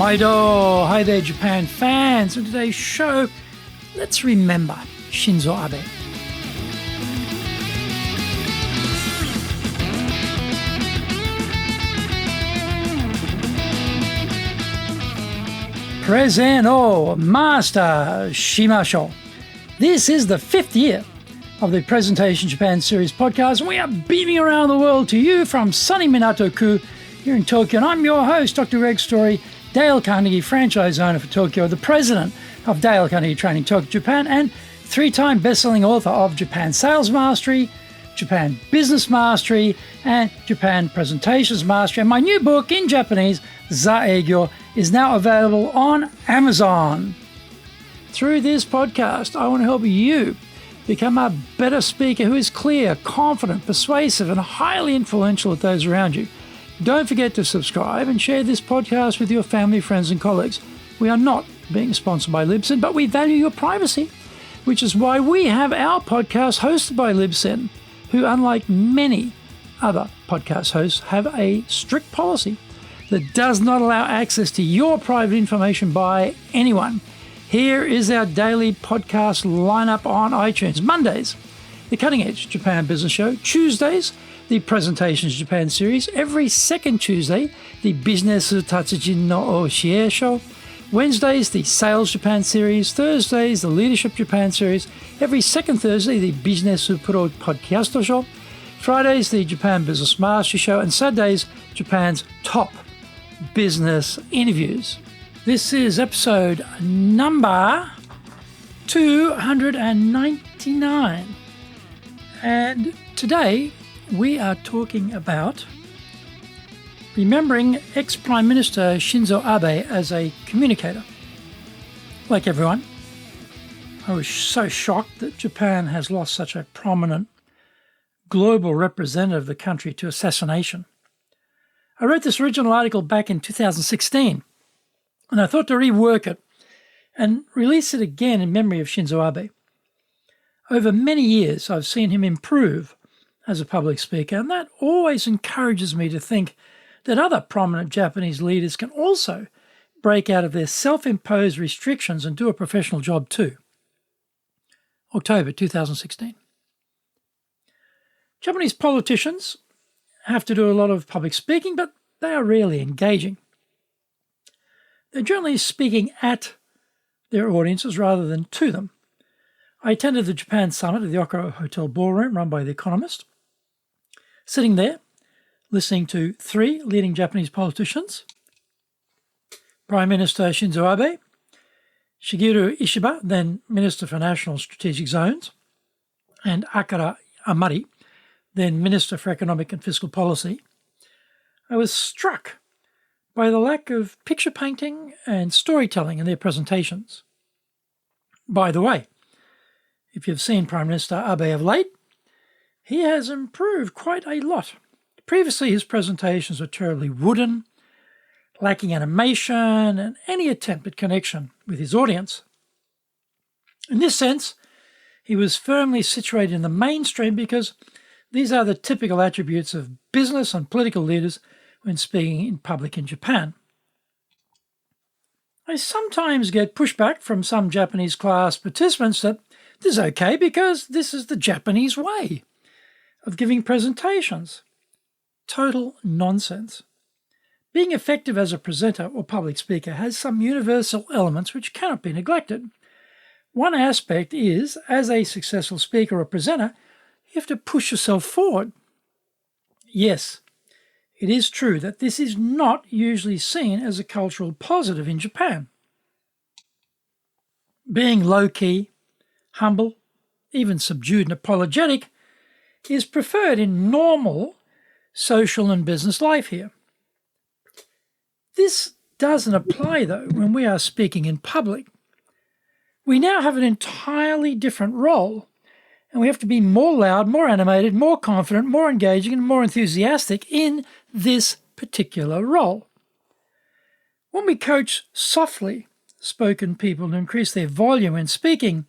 Maido! Hi there, Japan fans. In today's show, let's remember Shinzo Abe. Preseno Master Shimasho. This is the 5th year of the Presentation Japan Series podcast, and we are beaming around the world to you from sunny Minato-ku here in Tokyo. And I'm your host, Dr. Greg Story, Dale Carnegie franchise owner for Tokyo, the president of Dale Carnegie Training Tokyo, Japan, and 3-time best-selling author of Japan Sales Mastery, Japan Business Mastery, and Japan Presentations Mastery. And my new book in Japanese, Zaegyo, is now available on Amazon. Through this podcast, I want to help you become a better speaker who is clear, confident, persuasive, and highly influential with those around you. Don't forget to subscribe and share this podcast with your family, friends, and colleagues. We are not being sponsored by Libsyn, but we value your privacy, which is why we have our podcast hosted by Libsyn, who, unlike many other podcast hosts, have a strict policy that does not allow access to your private information by anyone. Here is our daily podcast lineup on iTunes. Mondays, the Cutting Edge Japan Business Show. Tuesdays, the Presentations Japan Series. Every second Tuesday, the Business Tatsujin no Oshie Show. Wednesdays, the Sales Japan Series. Thursdays, the Leadership Japan Series. Every second Thursday, the Business Pro Podcast Show. Fridays, the Japan Business Mastery Show. And Saturdays, Japan's top business interviews. This is episode number 299. And today we are talking about remembering ex-Prime Minister Shinzo Abe as a communicator. Like everyone, I was so shocked that Japan has lost such a prominent global representative of the country to assassination. I wrote this original article back in 2016, and I thought to rework it and release it again in memory of Shinzo Abe. Over many years, I've seen him improve as a public speaker, and that always encourages me to think that other prominent Japanese leaders can also break out of their self-imposed restrictions and do a professional job too. October 2016. Japanese politicians have to do a lot of public speaking, but they are rarely engaging. They're generally speaking at their audiences rather than to them. I attended the Japan Summit at the Okura Hotel Ball Room run by The Economist. Sitting there, listening to 3 leading Japanese politicians, Prime Minister Shinzo Abe, Shigeru Ishiba, then Minister for National Strategic Zones, and Akira Amari, then Minister for Economic and Fiscal Policy, I was struck by the lack of picture painting and storytelling in their presentations. By the way, if you've seen Prime Minister Abe of late, he has improved quite a lot. Previously, his presentations were terribly wooden, lacking animation and any attempt at connection with his audience. In this sense, he was firmly situated in the mainstream because these are the typical attributes of business and political leaders when speaking in public in Japan. I sometimes get pushback from some Japanese class participants that this is okay because this is the Japanese way of giving presentations. Total nonsense. Being effective as a presenter or public speaker has some universal elements which cannot be neglected. One aspect is, as a successful speaker or presenter, you have to push yourself forward. Yes, it is true that this is not usually seen as a cultural positive in Japan. Being low-key, humble, even subdued and apologetic is preferred in normal social and business life here. This doesn't apply, though, when we are speaking in public. We now have an entirely different role, and we have to be more loud, more animated, more confident, more engaging, and more enthusiastic in this particular role. When we coach softly spoken people to increase their volume when speaking,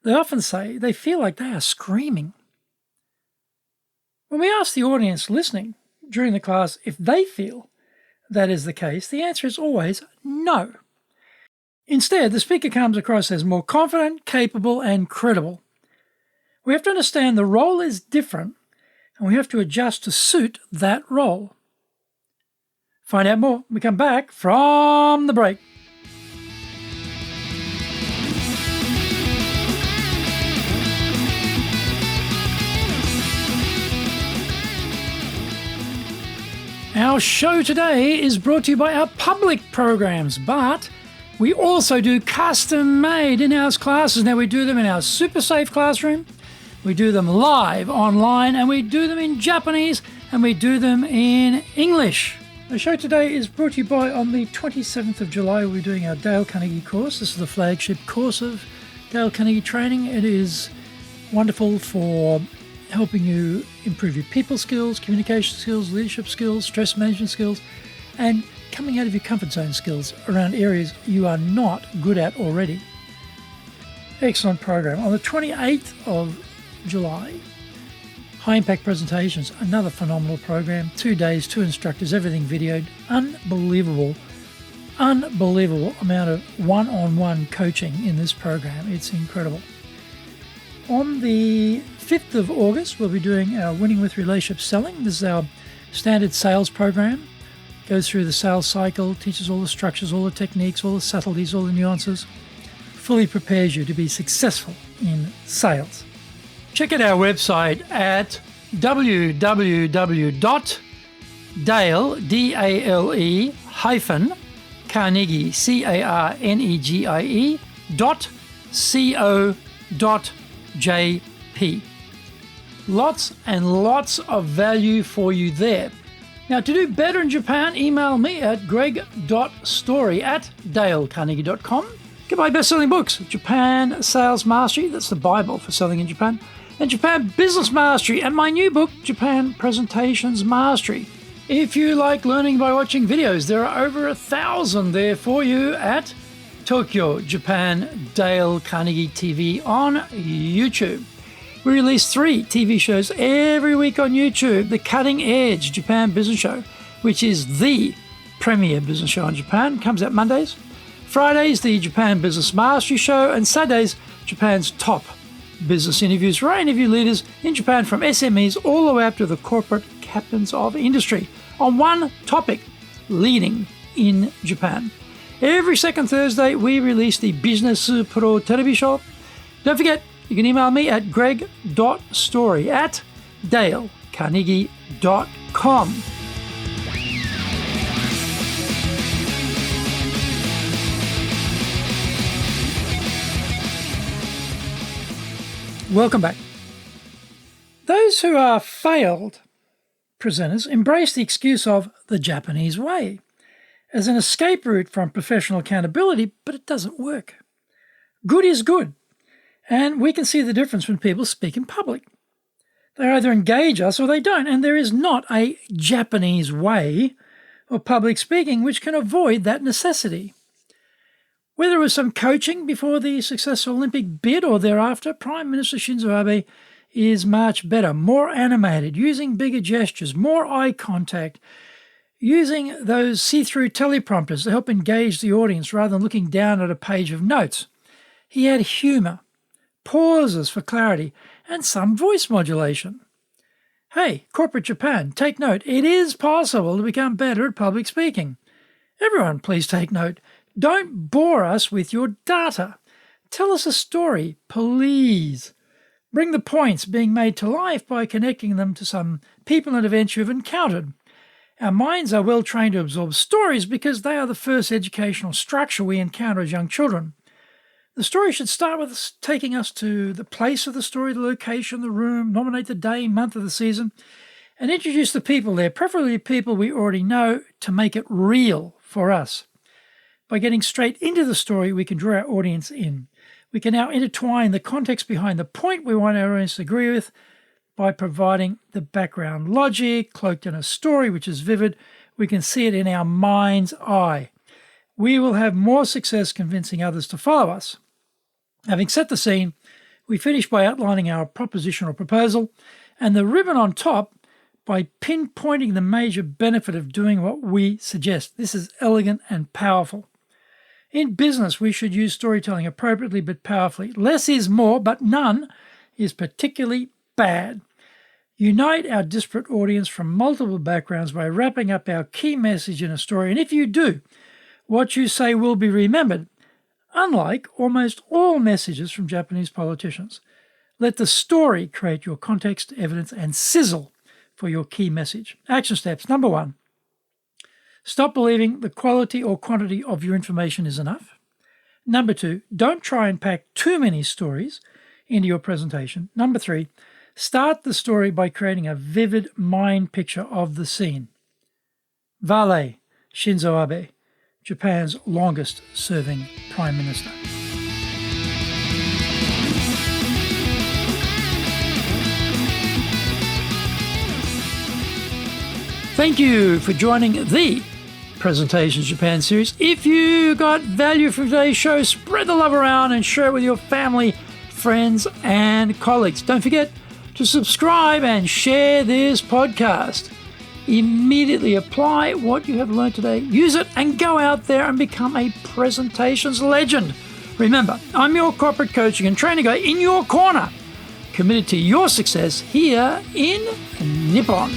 they often say they feel like they are screaming. When we ask the audience listening during the class if they feel that is the case, the answer is always no. Instead, the speaker comes across as more confident, capable, and credible. We have to understand the role is different, and we have to adjust to suit that role. Find out more when we come back from the break. Our show today is brought to you by our public programs, but we also do custom-made in-house classes. Now, we do them in our super safe classroom, we do them live online, and we do them in Japanese, and we do them in English. The show today is brought to you by, on the 27th of July, we're doing our Dale Carnegie course. This is the flagship course of Dale Carnegie training. It is wonderful for helping you improve your people skills, communication skills, leadership skills, stress management skills, and coming out of your comfort zone skills around areas you are not good at already. Excellent program. On the 28th of July, High Impact Presentations, another phenomenal program. 2 days, 2 instructors, everything videoed. Unbelievable amount of one-on-one coaching in this program. It's incredible. On the 5th of August, we'll be doing our Winning with Relationship Selling. This is our standard sales program. Goes through the sales cycle, teaches all the structures, all the techniques, all the subtleties, all the nuances. Fully prepares you to be successful in sales. Check out our website at www.dale-carnegie, carnegie.co.jp. Lots and lots of value for you there. Now, to do better in Japan, email me at greg.story@dalecarnegie.com. Get my best-selling books, Japan Sales Mastery, that's the Bible for selling in Japan, and Japan Business Mastery, and my new book, Japan Presentations Mastery. If you like learning by watching videos, there are over 1,000 there for you at Tokyo, Japan, Dale Carnegie TV on YouTube. We release 3 TV shows every week on YouTube. The Cutting Edge Japan Business Show, which is the premier business show in Japan, comes out Mondays. Fridays, the Japan Business Mastery Show, and Saturdays, Japan's top business interviews, where I interview leaders in Japan from SMEs all the way up to the corporate captains of industry on one topic, leading in Japan. Every second Thursday, we release the Business Pro Television Show. Don't forget, you can email me at greg.story@dalecarnegie.com. Welcome back. Those who are failed presenters embrace the excuse of the Japanese way as an escape route from professional accountability, but it doesn't work. Good is good, and we can see the difference when people speak in public. They either engage us or they don't, and there is not a Japanese way of public speaking which can avoid that necessity. Whether it was some coaching before the successful Olympic bid or thereafter, Prime Minister Shinzo Abe is much better, more animated, using bigger gestures, more eye contact, using those see-through teleprompters to help engage the audience rather than looking down at a page of notes. He had humour, pauses for clarity, and some voice modulation. Hey, corporate Japan, take note. It is possible to become better at public speaking. Everyone, please take note. Don't bore us with your data. Tell us a story, please. Bring the points being made to life by connecting them to some people and events you've encountered. Our minds are well trained to absorb stories because they are the first educational structure we encounter as young children. The story should start with us taking us to the place of the story, the location, the room, nominate the day, month of the season, and introduce the people there, preferably people we already know, to make it real for us. By getting straight into the story, we can draw our audience in. We can now intertwine the context behind the point we want our audience to agree with by providing the background logic cloaked in a story which is vivid. We can see it in our mind's eye. We will have more success convincing others to follow us. Having set the scene, we finish by outlining our proposition or proposal, and the ribbon on top by pinpointing the major benefit of doing what we suggest. This is elegant and powerful. In business, we should use storytelling appropriately but powerfully. Less is more, but none is particularly bad. Unite our disparate audience from multiple backgrounds by wrapping up our key message in a story. And if you do, what you say will be remembered, unlike almost all messages from Japanese politicians. Let the story create your context, evidence, and sizzle for your key message. Action steps. Number 1, stop believing the quality or quantity of your information is enough. Number 2, don't try and pack too many stories into your presentation. Number 3, start the story by creating a vivid mind picture of the scene. Vale, Shinzo Abe, Japan's longest-serving Prime Minister. Thank you for joining the Presentations Japan series. If you got value from today's show, spread the love around and share it with your family, friends, and colleagues. Don't forget to subscribe and share this podcast. Immediately apply what you have learned today, use it, and go out there and become a presentations legend. Remember, I'm your corporate coaching and training guy in your corner, committed to your success here in Nippon.